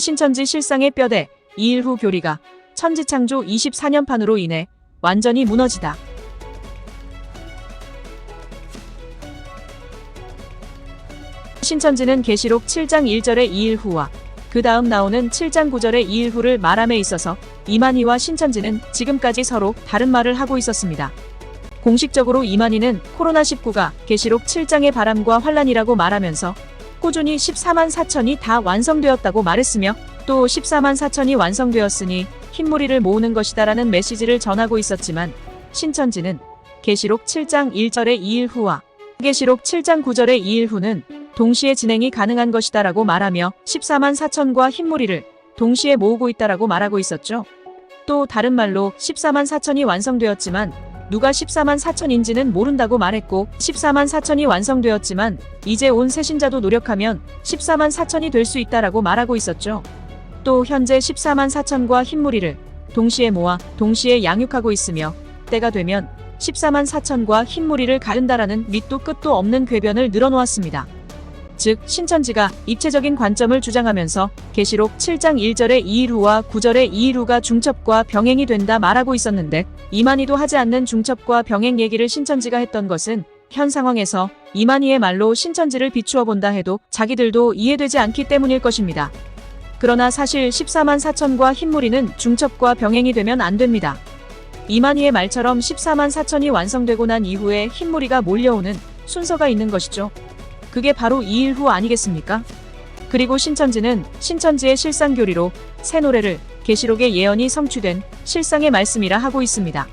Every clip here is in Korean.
신천지 실상의 뼈대, 이일후 교리가 천지창조 24년판으로 인해 완전히 무너지다. 신천지는 계시록 7장 1절의 이일후와 그 다음 나오는 7장 9절의 이일후를 말함에 있어서 이만희와 신천지는 지금까지 서로 다른 말을 하고 있었습니다. 공식적으로 이만희는 코로나19가 계시록 7장의 바람과 환란이라고 말하면서 꾸준히 14만 4천이 다 완성되었다고 말했으며 또 14만 4천이 완성되었으니 흰무리를 모으는 것이다라는 메시지를 전하고 있었지만 신천지는 계시록 7장 1절의 이일후와 계시록 7장 9절의 이일후는 동시에 진행이 가능한 것이다라고 말하며 14만 4천과 흰무리를 동시에 모으고 있다라고 말하고 있었죠. 또 다른 말로 14만 4천이 완성되었지만 누가 14만 4천인지는 모른다고 말했고 14만 4천이 완성되었지만 이제 온 새신자도 노력하면 14만 4천이 될 수 있다라고 말하고 있었죠. 또 현재 14만 4천과 흰무리를 동시에 모아 동시에 양육하고 있으며 때가 되면 14만 4천과 흰무리를 가른다라는 밑도 끝도 없는 궤변을 늘어놓았습니다. 즉 신천지가 입체적인 관점을 주장하면서 계시록 7장 1절의 이일후와 9절의 이일후가 중첩과 병행이 된다 말하고 있었는데 이만희도 하지 않는 중첩과 병행 얘기를 신천지가 했던 것은 현 상황에서 이만희의 말로 신천지를 비추어 본다 해도 자기들도 이해되지 않기 때문일 것입니다. 그러나 사실 14만 4천과 흰무리는 중첩과 병행이 되면 안 됩니다. 이만희의 말처럼 14만 4천이 완성되고 난 이후에 흰무리가 몰려오는 순서가 있는 것이죠. 그게 바로 이일후 아니겠습니까? 그리고 신천지는 신천지의 실상교리로 새 노래를 계시록의 예언이 성취된 실상의 말씀이라 하고 있습니다.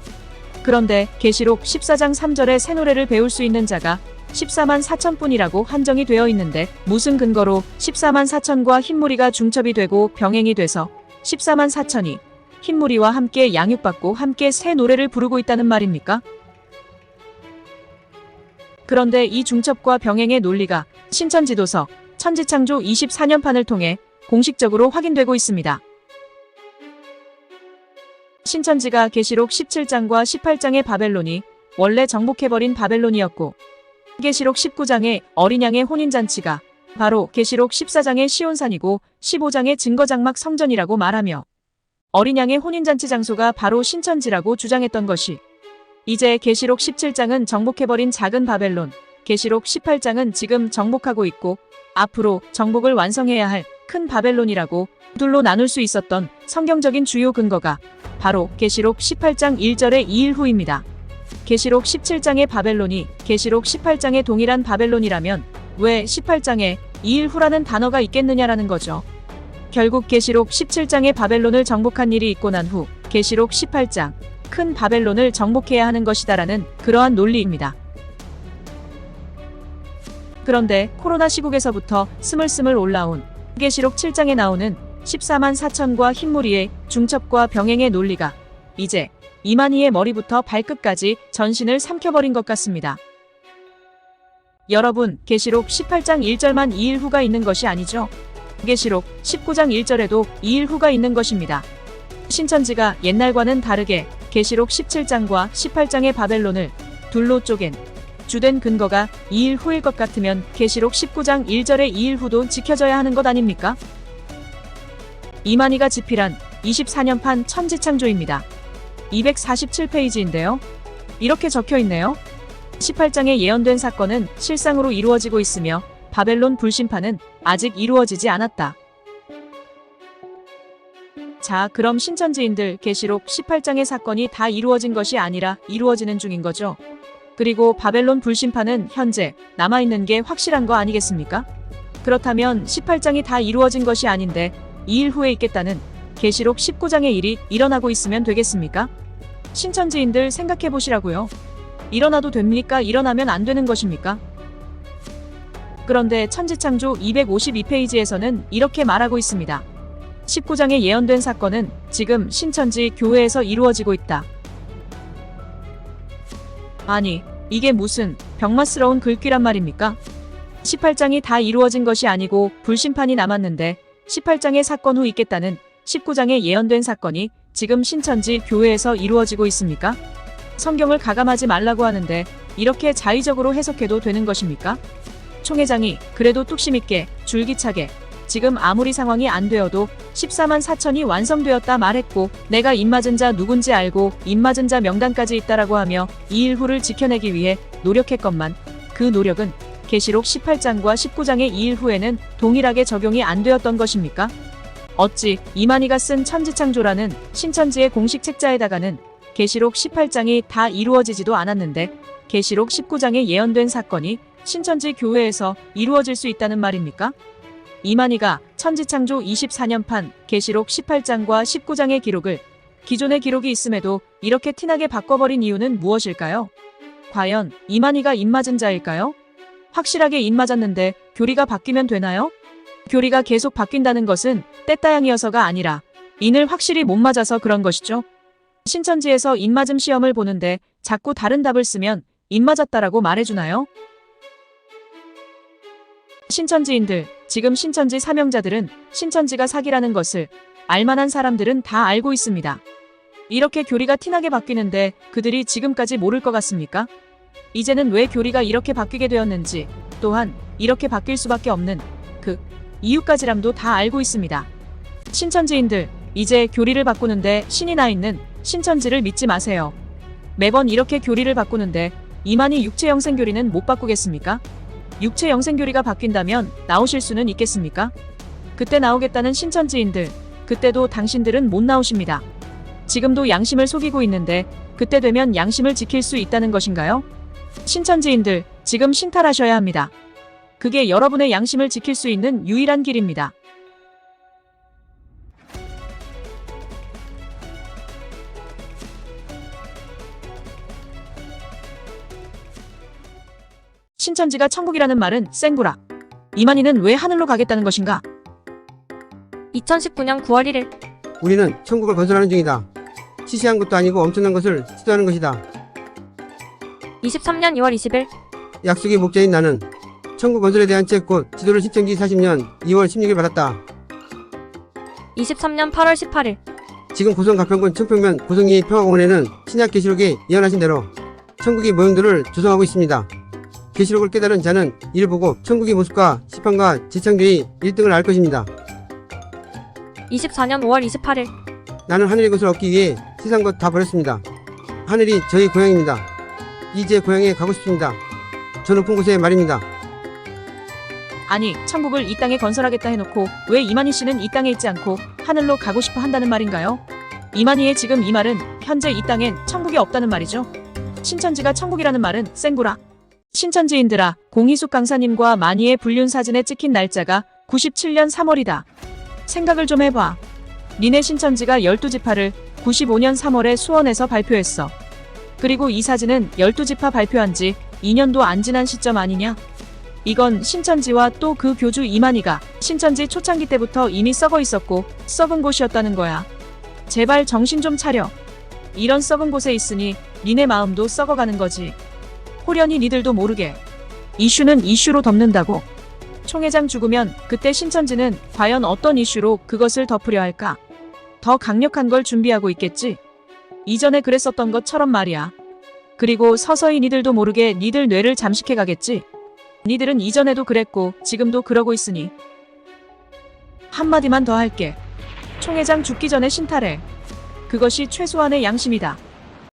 그런데 계시록 14장 3절의 새 노래를 배울 수 있는 자가 14만 4천뿐이라고 한정이 되어 있는데 무슨 근거로 14만 4천과 흰무리가 중첩이 되고 병행이 돼서 14만 4천이 흰무리와 함께 양육받고 함께 새 노래를 부르고 있다는 말입니까? 그런데 이 중첩과 병행의 논리가 신천지도서 천지창조 24년판을 통해 공식적으로 확인되고 있습니다. 신천지가 계시록 17장과 18장의 바벨론이 원래 정복해버린 바벨론이었고 계시록 19장의 어린 양의 혼인잔치가 바로 계시록 14장의 시온산이고 15장의 증거장막 성전이라고 말하며 어린 양의 혼인잔치 장소가 바로 신천지라고 주장했던 것이 이제 계시록 17장은 정복해버린 작은 바벨론, 계시록 18장은 지금 정복하고 있고 앞으로 정복을 완성해야 할 큰 바벨론이라고 둘로 나눌 수 있었던 성경적인 주요 근거가 바로 계시록 18장 1절의 이일후입니다. 계시록 17장의 바벨론이 계시록 18장의 동일한 바벨론이라면 왜 18장에 이일후라는 단어가 있겠느냐라는 거죠. 결국 계시록 17장의 바벨론을 정복한 일이 있고 난 후 계시록 18장 큰 바벨론을 정복해야 하는 것이다라는 그러한 논리입니다. 그런데 코로나 시국에서부터 스물스물 올라온 계시록 7장에 나오는 14만 4천과 흰무리의 중첩과 병행의 논리가 이제 이만희의 머리부터 발끝까지 전신을 삼켜버린 것 같습니다. 여러분, 계시록 18장 1절만 이일후가 있는 것이 아니죠. 계시록 19장 1절에도 이일후가 있는 것입니다. 신천지가 옛날과는 다르게 계시록 17장과 18장의 바벨론을 둘로 쪼갠 주된 근거가 이일후일 것 같으면 계시록 19장 1절의 이일후도 지켜져야 하는 것 아닙니까? 이만희가 집필한 24년판 천지창조입니다. 247페이지인데요. 이렇게 적혀있네요. 18장에 예언된 사건은 실상으로 이루어지고 있으며 바벨론 불심판은 아직 이루어지지 않았다. 자, 그럼 신천지인들 계시록 18장의 사건이 다 이루어진 것이 아니라 이루어지는 중인 거죠. 그리고 바벨론 불심판은 현재 남아있는 게 확실한 거 아니겠습니까? 그렇다면 18장이 다 이루어진 것이 아닌데 2일 후에 있겠다는 계시록 19장의 일이 일어나고 있으면 되겠습니까? 신천지인들 생각해 보시라고요. 일어나도 됩니까? 일어나면 안 되는 것입니까? 그런데 천지창조 252페이지에서는 이렇게 말하고 있습니다. 19장에 예언된 사건은 지금 신천지 교회에서 이루어지고 있다. 아니, 이게 무슨 병맛스러운 글귀란 말입니까? 18장이 다 이루어진 것이 아니고 불심판이 남았는데 18장의 사건 후 있겠다는 19장에 예언된 사건이 지금 신천지 교회에서 이루어지고 있습니까? 성경을 가감하지 말라고 하는데 이렇게 자의적으로 해석해도 되는 것입니까? 총회장이 그래도 뚝심 있게 줄기차게 지금 아무리 상황이 안 되어도 14만 4천이 완성되었다 말했고 내가 입맞은 자 누군지 알고 입맞은 자 명단까지 있다라고 하며 이일후를 지켜내기 위해 노력했건만 그 노력은 계시록 18장과 19장의 이일후에는 동일하게 적용이 안 되었던 것입니까? 어찌 이만희가 쓴 천지창조라는 신천지의 공식 책자에다가는 계시록 18장이 다 이루어지지도 않았는데 계시록 19장에 예언된 사건이 신천지 교회에서 이루어질 수 있다는 말입니까? 이만희가 천지창조 24년판 계시록 18장과 19장의 기록을 기존의 기록이 있음에도 이렇게 티나게 바꿔버린 이유는 무엇일까요? 과연 이만희가 입맞은 자일까요? 확실하게 입맞았는데 교리가 바뀌면 되나요? 교리가 계속 바뀐다는 것은 때따양이어서가 아니라 인을 확실히 못 맞아서 그런 것이죠. 신천지에서 입맞음 시험을 보는데 자꾸 다른 답을 쓰면 입맞았다라고 말해주나요? 신천지인들, 지금 신천지 사명자들은 신천지가 사기라는 것을 알만한 사람들은 다 알고 있습니다. 이렇게 교리가 티나게 바뀌는데 그들이 지금까지 모를 것 같습니까? 이제는 왜 교리가 이렇게 바뀌게 되었는지, 또한 이렇게 바뀔 수밖에 없는 그 이유까지람도 다 알고 있습니다. 신천지인들, 이제 교리를 바꾸는데 신이 나 있는 신천지를 믿지 마세요. 매번 이렇게 교리를 바꾸는데 이만희 육체영생교리는 못 바꾸겠습니까? 육체영생교리가 바뀐다면 나오실 수는 있겠습니까? 그때 나오겠다는 신천지인들, 그때도 당신들은 못 나오십니다. 지금도 양심을 속이고 있는데 그때 되면 양심을 지킬 수 있다는 것인가요? 신천지인들, 지금 신탈하셔야 합니다. 그게 여러분의 양심을 지킬 수 있는 유일한 길입니다. 신천지가 천국이라는 말은 생구라. 이만희는 왜 하늘로 가겠다는 것인가? 2019년 9월 1일 우리는 천국을 건설하는 중이다. 시시한 것도 아니고 엄청난 것을 시도하는 것이다. 23년 2월 20일 약속의 목자인 나는 천국 건설에 대한 책 곧 지도를 신청 지 40년 2월 16일 받았다. 23년 8월 18일 지금 고성 가평군 청평면 고성리 평화공원에는 신약 계시록에 예언하신 대로 천국의 모형들을 조성하고 있습니다. 계시록을 깨달은 자는 이를 보고 천국의 모습과 시판과 재창조의 1등을 알 것입니다. 24년 5월 28일 나는 하늘의 것을 얻기 위해 세상 것 다 버렸습니다. 하늘이 저희 고향입니다. 이제 고향에 가고 싶습니다. 저 높은 곳에 말입니다. 아니, 천국을 이 땅에 건설하겠다 해놓고 왜 이만희 씨는 이 땅에 있지 않고 하늘로 가고 싶어 한다는 말인가요? 이만희의 지금 이 말은 현재 이 땅엔 천국이 없다는 말이죠. 신천지가 천국이라는 말은 생구라. 신천지인들아, 공희숙 강사님과 만희의 불륜 사진에 찍힌 날짜가 97년 3월이다. 생각을 좀 해봐. 니네 신천지가 12지파를 95년 3월에 수원에서 발표했어. 그리고 이 사진은 12지파 발표한 지 2년도 안 지난 시점 아니냐? 이건 신천지와 또 그 교주 이만희가 신천지 초창기 때부터 이미 썩어 있었고 썩은 곳이었다는 거야. 제발 정신 좀 차려. 이런 썩은 곳에 있으니 니네 마음도 썩어가는 거지. 호련히 니들도 모르게. 이슈는 이슈로 덮는다고. 총회장 죽으면 그때 신천지는 과연 어떤 이슈로 그것을 덮으려 할까? 더 강력한 걸 준비하고 있겠지? 이전에 그랬었던 것처럼 말이야. 그리고 서서히 니들도 모르게 니들 뇌를 잠식해 가겠지? 니들은 이전에도 그랬고 지금도 그러고 있으니. 한마디만 더 할게. 총회장 죽기 전에 신탈해. 그것이 최소한의 양심이다.